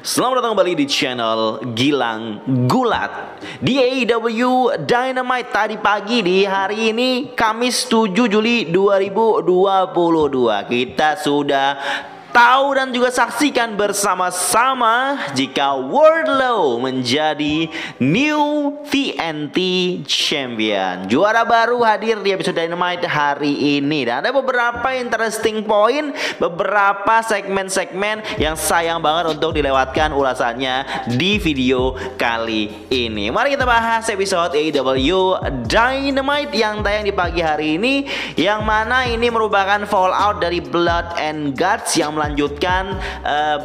Selamat datang kembali di channel Gilang Gulat. Di AEW Dynamite tadi pagi di hari ini Kamis 7 Juli 2022 kita sudah tahu dan juga saksikan bersama-sama jika Wardlow menjadi new TNT Champion. Juara baru hadir di episode Dynamite hari ini. Dan ada beberapa interesting point, beberapa segmen-segmen yang sayang banget untuk dilewatkan ulasannya di video kali ini. Mari kita bahas episode AEW Dynamite yang tayang di pagi hari ini, yang mana ini merupakan fallout dari Blood and Guts yang melanjutkan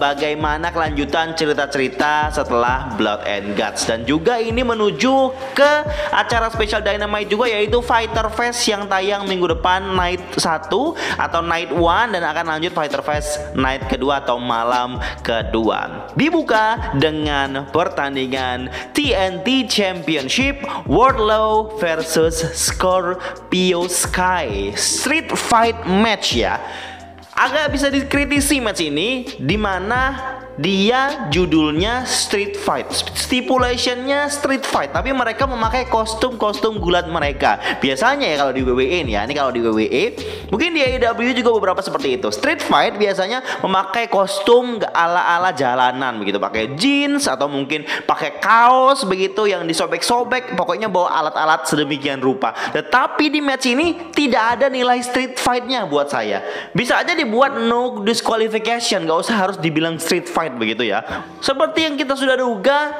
bagaimana kelanjutan cerita-cerita setelah Blood and Guts, dan juga ini menuju ke acara spesial Dynamite juga, yaitu Fighter Fest yang tayang minggu depan night 1 atau night 1, dan akan lanjut Fighter Fest night kedua atau malam kedua. Dibuka dengan pertandingan TNT Championship Wardlow versus Scorpio Sky street fight match ya. Agak bisa dikritisi match ini, dimana dia judulnya street fight, stipulationnya street fight, tapi mereka memakai kostum-kostum gulat mereka. Biasanya ya kalau di WWE nih ya, ini kalau di WWE, mungkin di AEW juga beberapa seperti itu. Street fight biasanya memakai kostum ala-ala jalanan begitu, pakai jeans atau mungkin pakai kaos begitu yang disobek-sobek, pokoknya bawa alat-alat sedemikian rupa. Tetapi di match ini tidak ada nilai street fight-nya buat saya. Bisa aja dibuat no disqualification, gak usah harus dibilang street fight begitu ya. Seperti yang kita sudah duga,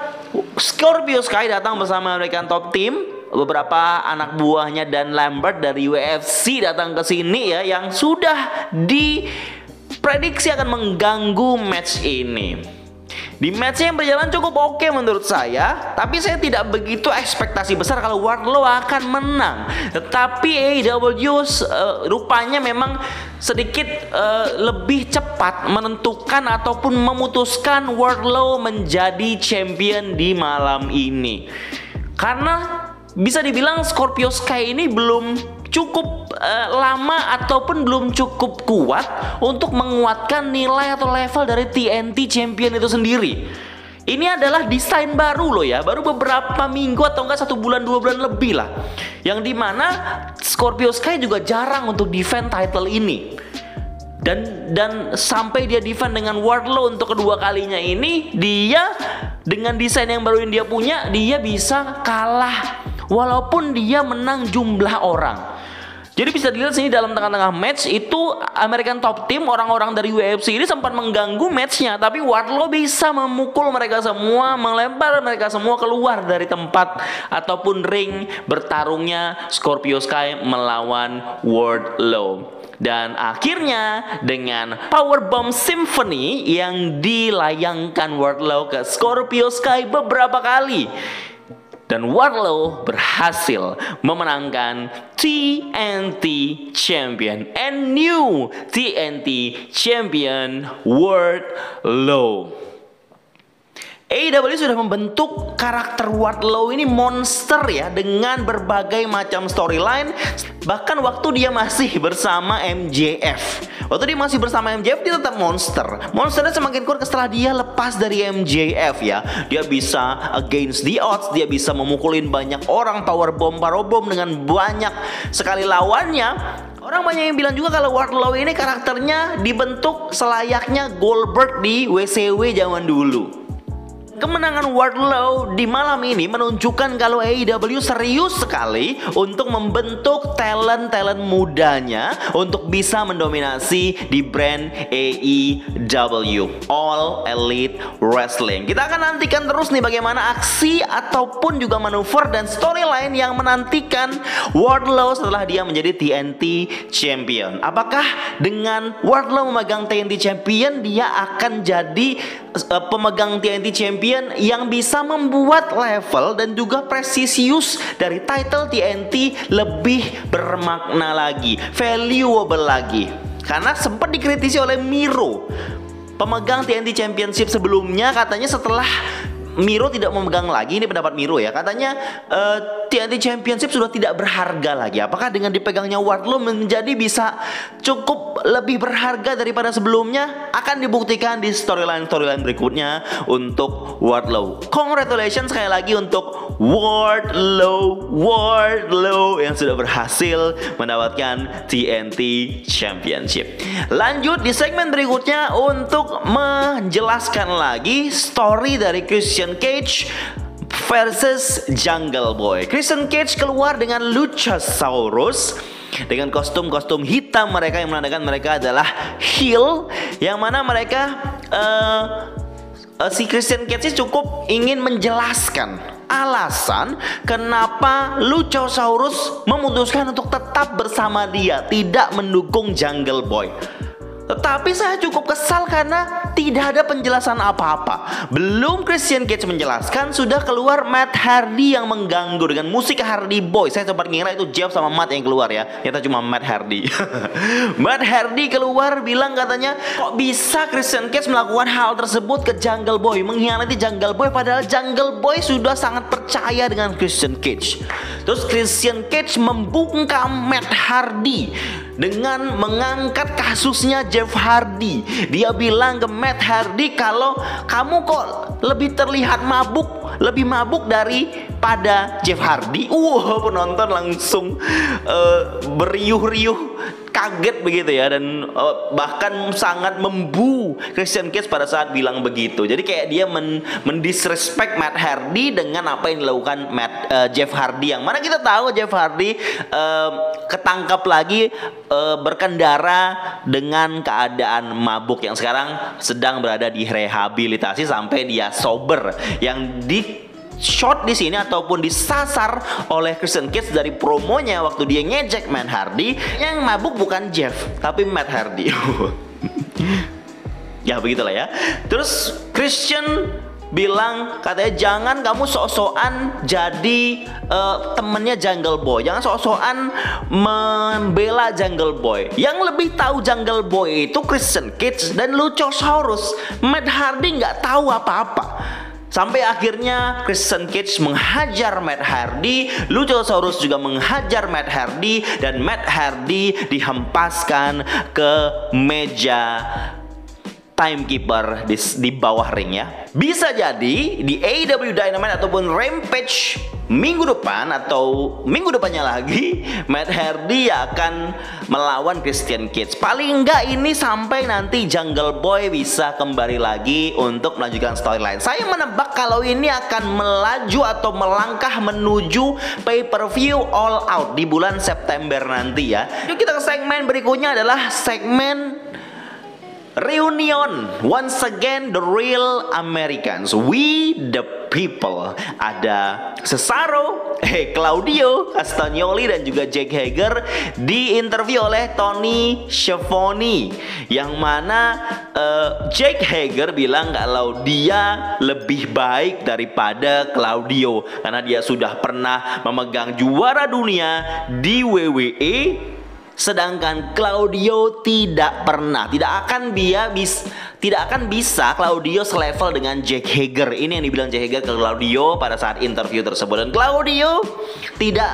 Scorpio Sky datang bersama American Top Team. Beberapa anak buahnya Dan Lambert dari UFC datang ke sini ya, yang sudah diprediksi akan mengganggu match ini. Di match yang berjalan cukup oke menurut saya, tapi saya tidak begitu ekspektasi besar kalau Wardlow akan menang. Tetapi AEW rupanya memang sedikit lebih cepat menentukan ataupun memutuskan Wardlow menjadi champion di malam ini. Karena bisa dibilang Scorpio Sky ini belum cukup lama ataupun belum cukup kuat untuk menguatkan nilai atau level dari TNT Champion itu sendiri. Ini adalah desain baru loh ya, baru beberapa minggu atau enggak 1 bulan 2 bulan lebih lah, yang dimana Scorpio Sky juga jarang untuk defend title ini. Dan sampai dia defend dengan Wardlow untuk kedua kalinya ini, dia dengan desain yang baru yang dia punya, dia bisa kalah walaupun dia menang jumlah orang. Jadi bisa dilihat sini dalam tengah-tengah match itu American Top Team, orang-orang dari UFC ini sempat mengganggu matchnya, tapi Wardlow bisa memukul mereka semua, melempar mereka semua keluar dari tempat ataupun ring bertarungnya Scorpio Sky melawan Wardlow. Dan akhirnya dengan Powerbomb Symphony yang dilayangkan Wardlow ke Scorpio Sky beberapa kali, dan Wardlow berhasil memenangkan TNT Champion and new TNT Champion Wardlow. AEW sudah membentuk karakter Wardlow ini monster ya, dengan berbagai macam storyline. Bahkan waktu dia masih bersama MJF, waktu dia masih bersama MJF, dia tetap monster. Monsternya semakin kuat setelah dia lepas dari MJF ya. Dia bisa against the odds, dia bisa memukulin banyak orang, powerbomb dengan banyak sekali lawannya. Orang banyak yang bilang juga kalau Wardlow ini karakternya dibentuk selayaknya Goldberg di WCW zaman dulu. Kemenangan Wardlow di malam ini menunjukkan kalau AEW serius sekali untuk membentuk talent-talent mudanya untuk bisa mendominasi di brand AEW, All Elite Wrestling. Kita akan nantikan terus nih bagaimana aksi ataupun juga manuver dan storyline yang menantikan Wardlow setelah dia menjadi TNT Champion. Apakah dengan Wardlow memegang TNT Champion, dia akan jadi pemegang TNT Champion yang bisa membuat level dan juga presisius dari title TNT lebih bermakna lagi, valuable lagi. Karena sempat dikritisi oleh Miro, pemegang TNT Championship sebelumnya, katanya setelah Miro tidak memegang lagi, ini pendapat Miro ya. Katanya TNT Championship sudah tidak berharga lagi. Apakah dengan dipegangnya Wardlow menjadi bisa cukup lebih berharga daripada sebelumnya? Akan dibuktikan di storyline berikutnya untuk Wardlow. Congratulations sekali lagi untuk Wardlow yang sudah berhasil mendapatkan TNT Championship. Lanjut di segmen berikutnya untuk menjelaskan lagi story dari Christian Cage versus Jungle Boy. Christian Cage keluar dengan Luchasaurus dengan kostum-kostum hitam mereka yang menandakan mereka adalah heel, yang mana mereka si Christian Cage cukup ingin menjelaskan alasan kenapa Luchasaurus memutuskan untuk tetap bersama dia, tidak mendukung Jungle Boy. Tetapi saya cukup kesal karena tidak ada penjelasan apa-apa. Belum Christian Cage menjelaskan, sudah keluar Matt Hardy yang mengganggu dengan musik Hardy Boy. Saya sempat ngira itu Jeff sama Matt yang keluar ya. Ternyata cuma Matt Hardy. Matt Hardy keluar bilang katanya, kok bisa Christian Cage melakukan hal tersebut ke Jungle Boy, mengkhianati Jungle Boy, padahal Jungle Boy sudah sangat percaya dengan Christian Cage. Terus Christian Cage membungkam Matt Hardy dengan mengangkat kasusnya Jeff Hardy. Dia bilang ke Matt Hardy kalau kamu kok lebih terlihat lebih mabuk daripada Jeff Hardy. Penonton langsung beriuh-riuh, kaget begitu ya, dan bahkan sangat membu Christian Cage pada saat bilang begitu. Jadi kayak dia mendisrespect Matt Hardy dengan apa yang dilakukan Jeff Hardy, yang mana kita tahu Jeff Hardy ketangkap lagi berkendara dengan keadaan mabuk, yang sekarang sedang berada di rehabilitasi sampai dia sober. Yang di shot di sini ataupun disasar oleh Christian Cage dari promonya waktu dia ngejek Matt Hardy, yang mabuk bukan Jeff tapi Matt Hardy. Ya begitulah ya. Terus Christian bilang katanya, jangan kamu sok-sokan jadi temennya Jungle Boy, jangan sok-sokan membela Jungle Boy. Yang lebih tahu Jungle Boy itu Christian Cage dan Luchasaurus. Matt Hardy nggak tahu apa-apa. Sampai akhirnya Christian Cage menghajar Matt Hardy, Luchasaurus juga menghajar Matt Hardy, dan Matt Hardy dihempaskan ke meja timekeeper di bawah ring ya. Bisa jadi di AEW Dynamite ataupun Rampage minggu depan atau minggu depannya lagi, Matt Hardy akan melawan Christian Cage. Paling enggak ini sampai nanti Jungle Boy bisa kembali lagi untuk melanjutkan storyline. Saya menebak kalau ini akan melaju atau melangkah menuju pay-per-view All Out di bulan September nanti ya. Yuk kita ke segmen berikutnya, adalah segmen reunion. Once again the real Americans, we the people. Ada Cesaro, Claudio Castagnoli dan juga Jake Hager diinterview oleh Tony Schiavone, yang mana Jake Hager bilang kalau dia lebih baik daripada Claudio karena dia sudah pernah memegang juara dunia di WWE, sedangkan Claudio tidak pernah. Tidak akan bisa Claudio selevel dengan Jake Hager. Ini yang dibilang Jake Hager ke Claudio pada saat interview tersebut. Dan Claudio tidak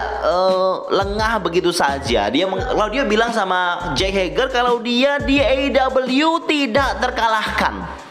lengah begitu saja. Claudio bilang sama Jake Hager kalau dia di AEW tidak terkalahkan.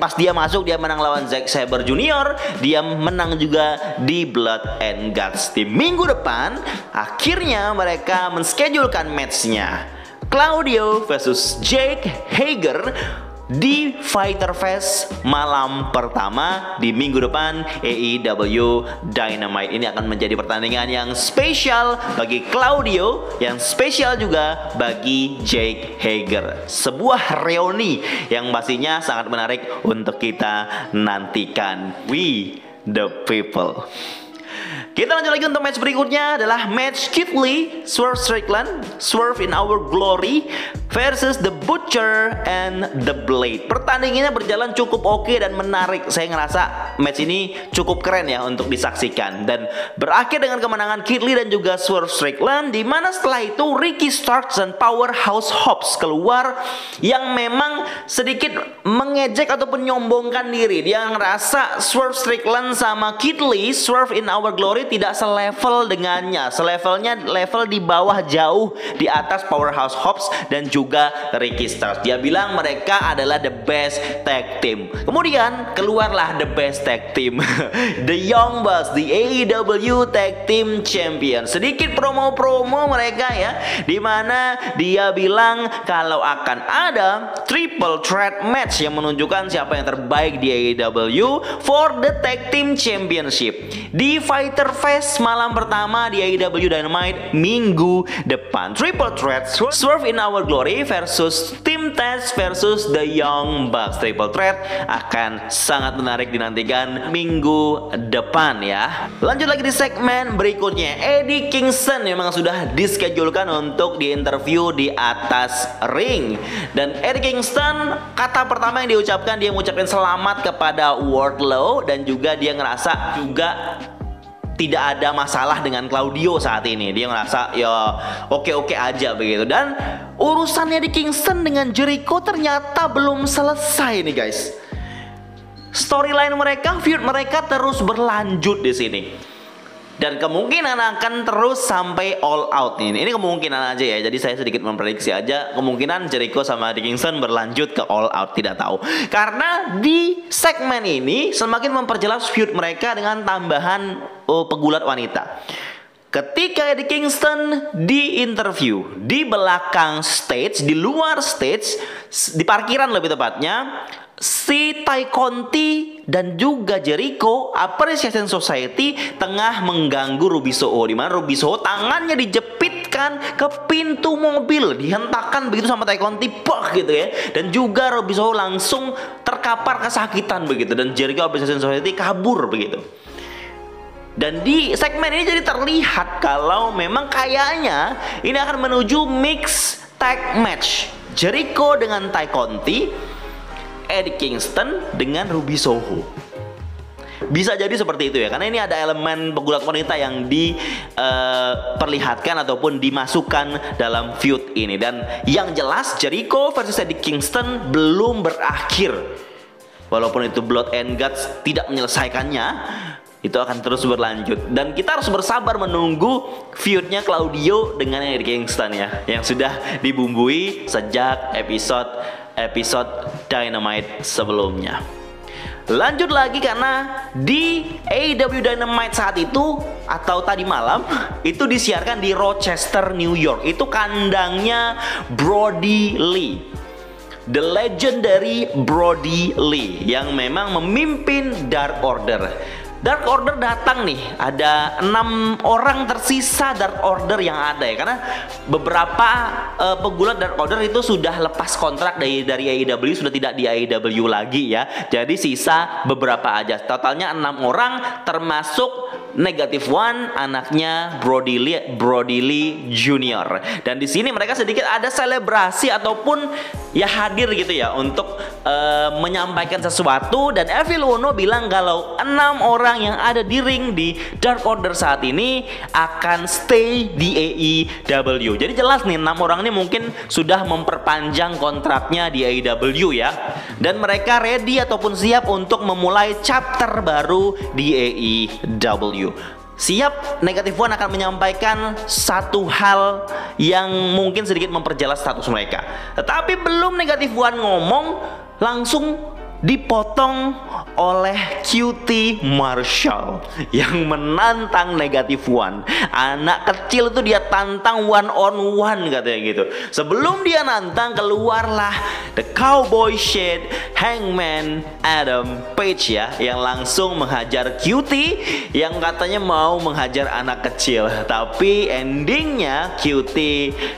Pas dia masuk, dia menang lawan Zack Sabre Jr., dia menang juga di Blood and Guts. Di minggu depan akhirnya mereka menschedulkan matchnya Claudio versus Jake Hager di Fighter Fest malam pertama di minggu depan AEW Dynamite. Ini akan menjadi pertandingan yang spesial bagi Claudio, yang spesial juga bagi Jake Hager. Sebuah reuni yang pastinya sangat menarik untuk kita nantikan. We the people. Kita lanjut lagi untuk match berikutnya, adalah match Keith Lee, Swerve Strickland, Swerve in Our Glory versus The Butcher and The Blade. Pertandingannya berjalan cukup oke dan menarik. Saya ngerasa match ini cukup keren ya untuk disaksikan, dan berakhir dengan kemenangan Keith Lee dan juga Swerve Strickland, di mana setelah itu Ricky Starks dan Powerhouse Hobbs keluar yang memang sedikit mengejek ataupun menyombongkan diri. Dia ngerasa Swerve Strickland sama Keith Lee, Swerve in Our Glory, tidak selevel dengannya. Selevelnya level di bawah, jauh di atas Powerhouse Hobbs dan juga Ricky Starks. Dia bilang mereka adalah the best tag team. Kemudian keluarlah the best tag team, The Young Bucks, the AEW Tag Team Champion. Sedikit promo-promo mereka ya, dimana dia bilang kalau akan ada triple threat match yang menunjukkan siapa yang terbaik di AEW for the Tag Team Championship di Fighter Fest malam pertama di AEW Dynamite minggu depan. Triple threat, Swerve in Our Glory versus Team Taz versus The Young Bucks. Triple threat akan sangat menarik dinantikan minggu depan ya. Lanjut lagi di segmen berikutnya. Eddie Kingston memang sudah dischedulkan untuk diinterview di atas ring, dan Eddie Kingston, kata pertama yang diucapkan, dia mengucapkan selamat kepada Wardlow, dan juga dia ngerasa juga tidak ada masalah dengan Claudio saat ini. Dia ngerasa ya oke-oke aja begitu. Dan urusannya di Kingston dengan Jericho ternyata belum selesai nih guys. Storyline mereka, feud mereka terus berlanjut di sini. Dan kemungkinan akan terus sampai All Out nih. Ini kemungkinan aja ya. Jadi saya sedikit memprediksi aja, kemungkinan Jericho sama Eddie Kingston berlanjut ke All Out, tidak tahu. Karena di segmen ini semakin memperjelas feud mereka dengan tambahan pegulat wanita. Ketika Eddie Kingston di interview di belakang stage, di luar stage, di parkiran lebih tepatnya, si Ty Conti dan juga Jericho Appreciation Society tengah mengganggu Ruby Soho, di mana Ruby Soho tangannya dijepitkan ke pintu mobil, dihentakkan begitu sama Ty Conti, gitu ya. Dan juga Ruby Soho langsung terkapar kesakitan begitu, dan Jericho Appreciation Society kabur begitu. Dan di segmen ini jadi terlihat kalau memang kayaknya ini akan menuju mix tag match Jericho dengan Ty Conti, Eddie Kingston dengan Ruby Soho. Bisa jadi seperti itu ya, karena ini ada elemen pegulat wanita yang diperlihatkan ataupun dimasukkan dalam feud ini. Dan yang jelas Jericho versus Eddie Kingston belum berakhir. Walaupun itu Blood and Guts tidak menyelesaikannya, itu akan terus berlanjut. Dan kita harus bersabar menunggu feudnya Claudio dengan Eddie Kingston ya, yang sudah dibumbui sejak episode Dynamite sebelumnya. Lanjut lagi, karena di AEW Dynamite saat itu atau tadi malam itu disiarkan di Rochester, New York. Itu kandangnya Brody Lee, the legendary Brody Lee, yang memang memimpin Dark Order. Dark Order datang nih, ada 6 orang tersisa Dark Order yang ada ya, karena beberapa pegulat Dark Order itu sudah lepas kontrak dari AEW, sudah tidak di AEW lagi ya. Jadi sisa beberapa aja. Totalnya 6 orang, termasuk Negative One, anaknya Brody Lee Jr. Dan di sini mereka sedikit ada selebrasi ataupun ya hadir gitu ya untuk menyampaikan sesuatu. Dan Evil Uno bilang kalau 6 orang yang ada di ring di Dark Order saat ini akan stay di AEW. Jadi jelas nih 6 orang ini mungkin sudah memperpanjang kontraknya di AEW ya. Dan mereka ready ataupun siap untuk memulai chapter baru di AEW. Siap, Negative One akan menyampaikan satu hal yang mungkin sedikit memperjelas status mereka. Tetapi belum Negative One ngomong, langsung dipotong oleh QT Marshall yang menantang Negative One. Anak kecil itu dia tantang one on one katanya gitu. Sebelum dia nantang, keluarlah The Cowboy Shade, Hangman Adam Page ya, yang langsung menghajar QT yang katanya mau menghajar anak kecil. Tapi endingnya QT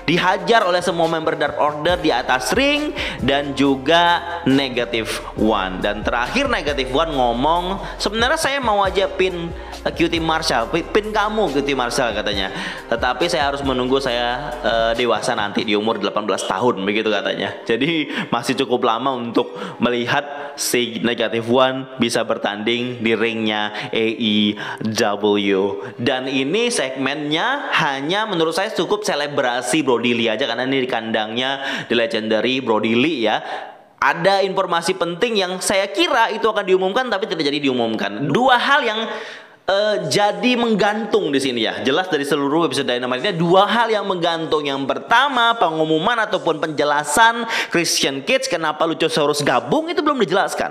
dihajar oleh semua member Dark Order di atas ring dan juga Negative One. One. Dan terakhir Negative One ngomong, sebenarnya saya mau aja pin QT Marshall, pin kamu QT Marshall katanya. Tetapi saya harus menunggu saya dewasa nanti di umur 18 tahun begitu katanya. Jadi masih cukup lama untuk melihat si Negative One bisa bertanding di ringnya AEW. Dan ini segmennya hanya menurut saya cukup selebrasi Brody Lee aja, karena ini di kandangnya The Legendary Brody Lee ya. Ada informasi penting yang saya kira itu akan diumumkan tapi tidak jadi diumumkan. Dua hal yang jadi menggantung di sini ya. Jelas dari seluruh episode Dynamite-nya dua hal yang menggantung. Yang pertama, pengumuman ataupun penjelasan Christian Cage kenapa Luchasaurus gabung itu belum dijelaskan.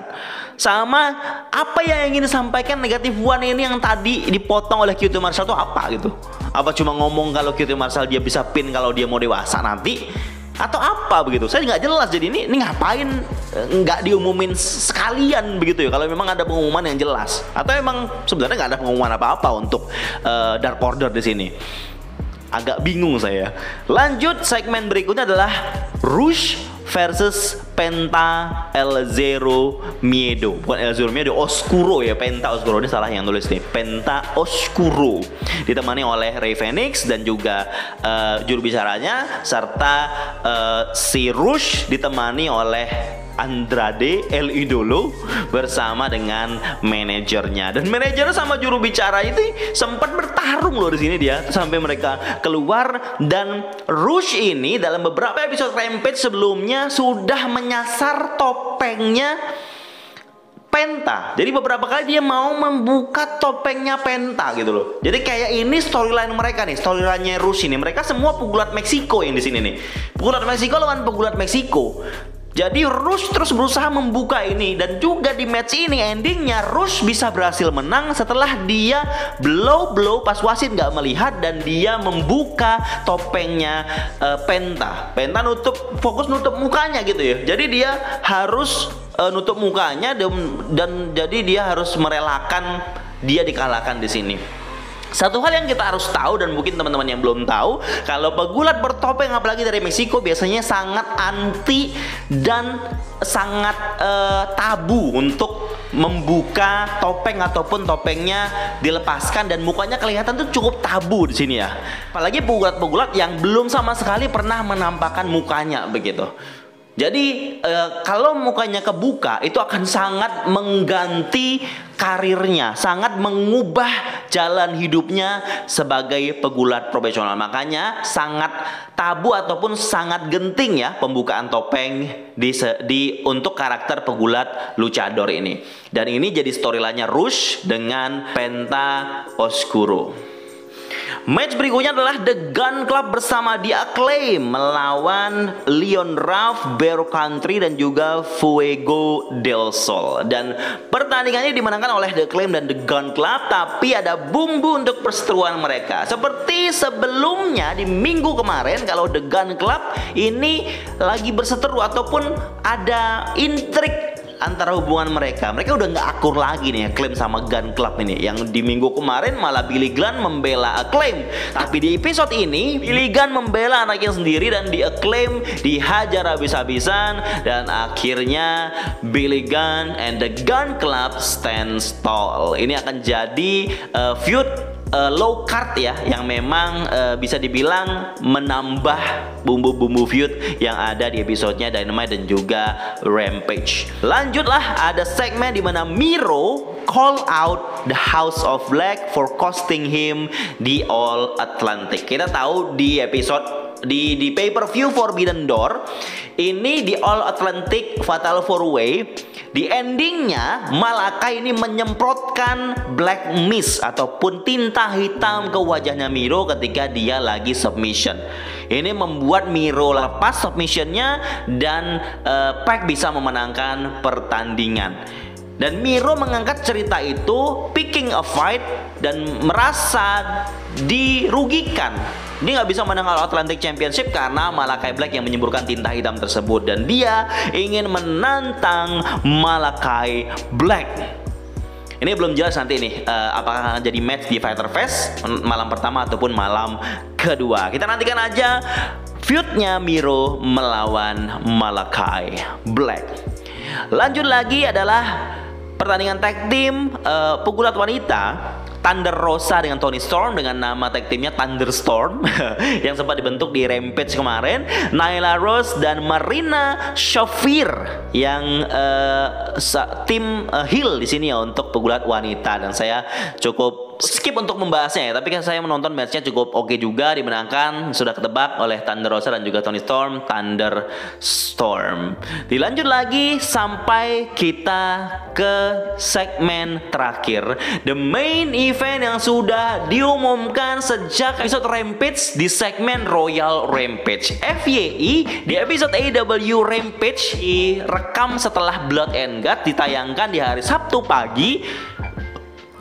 Sama apa yang ingin disampaikan Negative One ini yang tadi dipotong oleh QT Marshall itu apa gitu. Apa cuma ngomong kalau QT Marshall dia bisa pin kalau dia mau dewasa nanti, atau apa begitu? Saya nggak jelas. Jadi ini ngapain nggak diumumin sekalian begitu ya? Kalau memang ada pengumuman yang jelas, atau memang sebenarnya nggak ada pengumuman apa-apa untuk Dark Order di sini? Agak bingung saya. Lanjut, segmen berikutnya adalah Rush versus Penta El Zero Miedo. Bukan El Zero Miedo, Oscuro ya. Penta Oscuro, ini salah yang nulis nih. Penta Oscuro ditemani oleh Rey Fenix dan juga juru bicaranya, serta si Rush ditemani oleh Andrade El Idolo bersama dengan manajernya. Dan manajernya sama juru bicara itu sempat bertarung loh di sini dia sampai mereka keluar. Dan Rush ini dalam beberapa episode Rampage sebelumnya sudah menyasar topengnya Penta. Jadi beberapa kali dia mau membuka topengnya Penta gitu loh. Jadi kayak ini storyline mereka nih, storyline-nya Rush ini. Mereka semua pegulat Meksiko yang di sini nih. Pegulat Meksiko lawan pegulat Meksiko. Jadi Rush terus berusaha membuka ini. Dan juga di match ini endingnya Rush bisa berhasil menang setelah dia blow pas wasit nggak melihat dan dia membuka topengnya Penta. Penta fokus nutup mukanya gitu ya. Jadi dia harus nutup mukanya dan jadi dia harus merelakan dia dikalahkan di sini. Satu hal yang kita harus tahu, dan mungkin teman-teman yang belum tahu, kalau pegulat bertopeng apalagi dari Meksiko biasanya sangat anti dan sangat tabu untuk membuka topeng ataupun topengnya dilepaskan dan mukanya kelihatan tuh cukup tabu di sini ya. Apalagi pegulat-pegulat yang belum sama sekali pernah menampakkan mukanya begitu. Jadi kalau mukanya kebuka itu akan sangat mengganti karirnya, sangat mengubah jalan hidupnya sebagai pegulat profesional. Makanya sangat tabu ataupun sangat genting ya pembukaan topeng untuk karakter pegulat luchador ini. Dan ini jadi storyline-nya Rush dengan Penta Oscuro. Match berikutnya adalah The Gun Club bersama The Acclaim melawan Leon Ruff, Bear Country dan juga Fuego del Sol. Dan pertandingannya dimenangkan oleh The Acclaim dan The Gun Club, tapi ada bumbu untuk perseteruan mereka. Seperti sebelumnya di minggu kemarin, kalau The Gun Club ini lagi berseteru ataupun ada intrik antara hubungan mereka udah nggak akur lagi nih Acclaim sama Gun Club ini. Yang di minggu kemarin malah Billy Gunn membela Acclaim, tapi di episode ini Billy Gunn membela anaknya sendiri dan di Acclaim dihajar habis-habisan dan akhirnya Billy Gunn and the Gun Club stands tall. Ini akan jadi feud low card ya, yang memang bisa dibilang menambah bumbu-bumbu feud yang ada di episodenya Dynamite dan juga Rampage. Lanjutlah, ada segmen di mana Miro call out the House of Black for costing him the All Atlantic. Kita tahu di episode di pay-per-view Forbidden Door ini di All Atlantic Fatal 4-Way, di endingnya Malakai ini menyemprotkan black mist ataupun tinta hitam ke wajahnya Miro ketika dia lagi submission. Ini membuat Miro lepas submissionnya dan Pac bisa memenangkan pertandingan. Dan Miro mengangkat cerita itu, picking a fight, dan merasa dirugikan. Dia nggak bisa menang All Atlantic Championship karena Malakai Black yang menyemburkan tinta hitam tersebut. Dan dia ingin menantang Malakai Black. Ini belum jelas nanti nih apakah jadi match di Fighter Fest malam pertama ataupun malam kedua. Kita nantikan aja feudnya Miro melawan Malakai Black. Lanjut lagi adalah pertandingan tag team pegulat wanita, Thunder Rosa dengan Toni Storm dengan nama tag teamnya Thunderstorm yang sempat dibentuk di Rampage kemarin. Nyla Rose dan Marina Shafir yang tim heel di sini ya untuk pegulat wanita, dan saya cukup skip untuk membahasnya ya, tapi kan saya menonton matchnya cukup oke juga, dimenangkan sudah ketebak oleh Thunder Rosa dan juga Toni Storm, Thunderstorm. Dilanjut lagi sampai kita ke segmen terakhir, the main event yang sudah diumumkan sejak episode Rampage di segmen Royal Rampage. FYI, di episode AEW Rampage direkam setelah Blood and Guts ditayangkan di hari Sabtu pagi.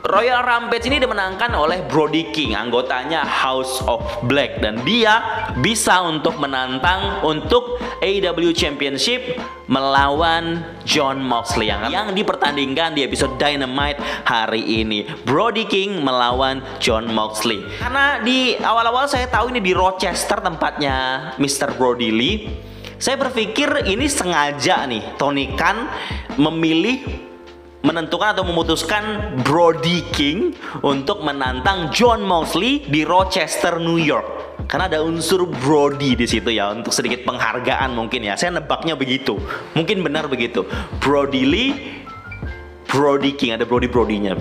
Royal Rampage ini dimenangkan oleh Brody King, anggotanya House of Black, dan dia bisa untuk menantang untuk AEW Championship melawan Jon Moxley yang dipertandingkan di episode Dynamite hari ini. Brody King melawan Jon Moxley. Karena di awal-awal saya tahu ini di Rochester tempatnya Mr. Brody Lee, saya berpikir ini sengaja nih Tony Khan memilih menentukan atau memutuskan Brody King untuk menantang Jon Moxley di Rochester, New York. Karena ada unsur Brody di situ ya, untuk sedikit penghargaan mungkin ya. Saya nebaknya begitu. Mungkin benar begitu. Brody Lee, Brody King, ada Brody-Brodinya.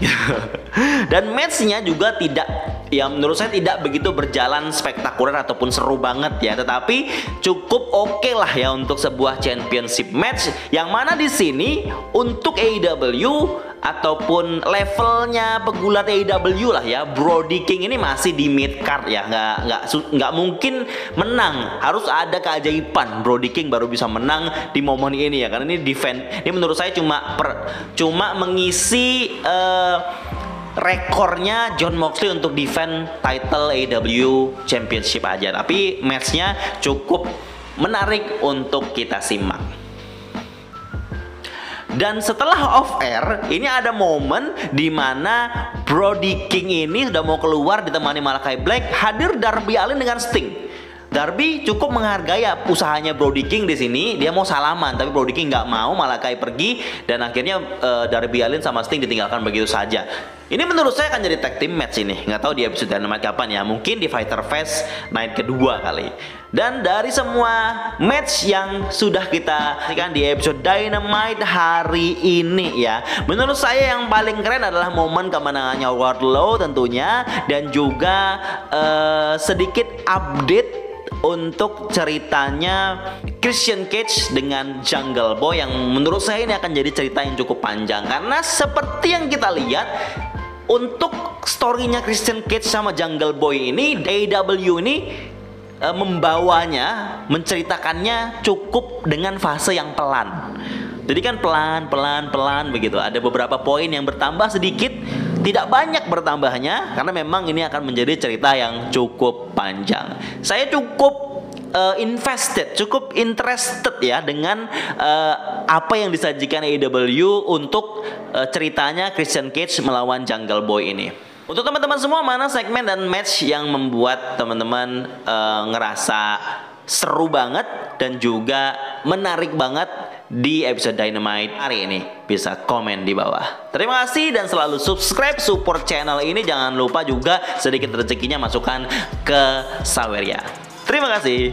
Dan matchnya juga tidak, ya menurut saya tidak begitu berjalan spektakuler ataupun seru banget ya, tetapi cukup oke lah ya untuk sebuah championship match, yang mana di sini untuk AEW ataupun levelnya pegulat AEW lah ya, Brody King ini masih di mid card ya, nggak mungkin menang, harus ada keajaiban Brody King baru bisa menang di momen ini ya, karena ini defense, ini menurut saya cuma mengisi rekornya Jon Moxley untuk defend title AEW Championship aja, tapi matchnya cukup menarik untuk kita simak. Dan setelah off air, ini ada momen di mana Brody King ini sudah mau keluar ditemani Malakai Black, hadir Darby Allin dengan Sting. Darby cukup menghargai usahanya Brody King di sini, dia mau salaman, tapi Brody King nggak mau, Malakai pergi, dan akhirnya Darby Allin sama Sting ditinggalkan begitu saja. Ini menurut saya akan jadi tag team match ini, nggak tahu di episode Dynamite kapan ya, mungkin di Fighter Fest night kedua kali. Dan dari semua match yang sudah kita saksikan di episode Dynamite hari ini ya, menurut saya yang paling keren adalah momen kemenangannya Wardlow tentunya, dan juga sedikit update untuk ceritanya Christian Cage dengan Jungle Boy, yang menurut saya ini akan jadi cerita yang cukup panjang, karena seperti yang kita lihat untuk storynya Christian Cage sama Jungle Boy ini, AEW ini membawanya, menceritakannya cukup dengan fase yang pelan. Jadi kan pelan begitu. Ada beberapa poin yang bertambah sedikit, tidak banyak bertambahnya, karena memang ini akan menjadi cerita yang cukup panjang. Saya cukup cukup interested ya dengan apa yang disajikan AEW untuk ceritanya Christian Cage melawan Jungle Boy ini. Untuk teman-teman semua, mana segmen dan match yang membuat teman-teman ngerasa seru banget dan juga menarik banget di episode Dynamite hari ini? Bisa komen di bawah. Terima kasih dan selalu subscribe, support channel ini. Jangan lupa juga sedikit rezekinya masukkan ke Saweria. Terima kasih.